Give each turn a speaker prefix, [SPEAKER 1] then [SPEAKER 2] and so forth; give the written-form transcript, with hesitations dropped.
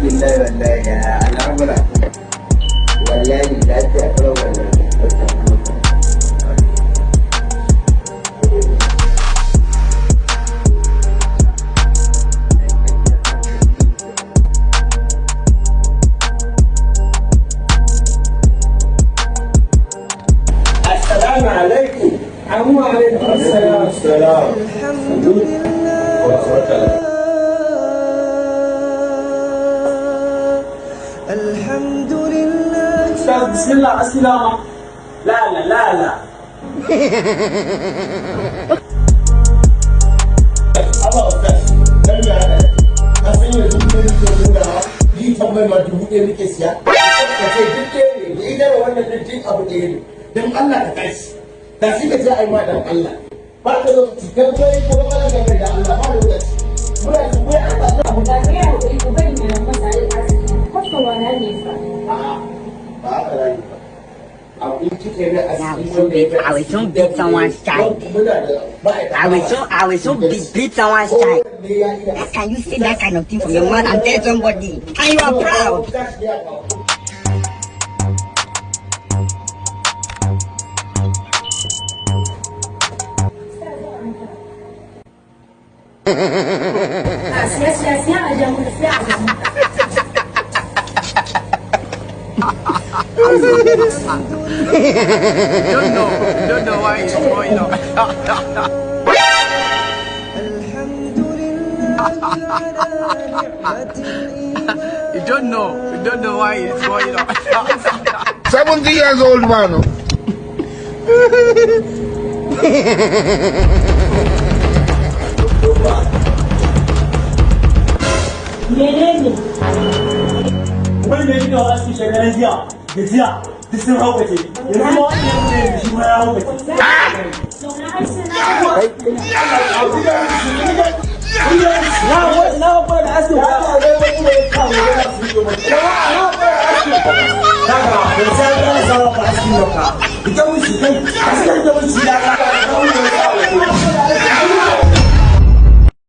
[SPEAKER 1] alhamdulillah wallahi ya al'amura wallahi lafiya kalau wallahi. Assalamu alaikum. Alaikum assalam.
[SPEAKER 2] الحمد لله.
[SPEAKER 3] أستاذ بسم الله السلامة. لا لا لا لا.
[SPEAKER 1] Allah Ustaz, dan ya ka san yanzu mun zo nuna yi tambayar ma dubu ɗaya muke siya. Ka ce duk ɗaya ne, da ita da wannan duk abu ɗaya ne. Don Allah ka tashi. Tashi ka je a yi ma don Allah. Ba ka lokaci, kan kai ko ba ka kai da Allah ba lokaci. Muna da kuwa a ba ta abu da ya yi ko bai mai masa alƙasi. Kwasta wani ne fa. A'a, ba haka rayu ba.
[SPEAKER 4] I will soon beat someone's child. I will soon beat someone's child. How can you say that kind of thing from your mouth and tell somebody? And you are proud.
[SPEAKER 5] Don't know why it's going on. You don't know why it's going on.
[SPEAKER 6] 70 years old man.
[SPEAKER 3] Wanda ya kawo aski shagarar jiya da jiya duk sun haukace yanzu ma wani yanzu ne shi ma ya haukace. Na haƙura da aski ba. Kaga, ban san yana zama ba aski ba ka. Ita wuce kai, askar da wuce ya ka.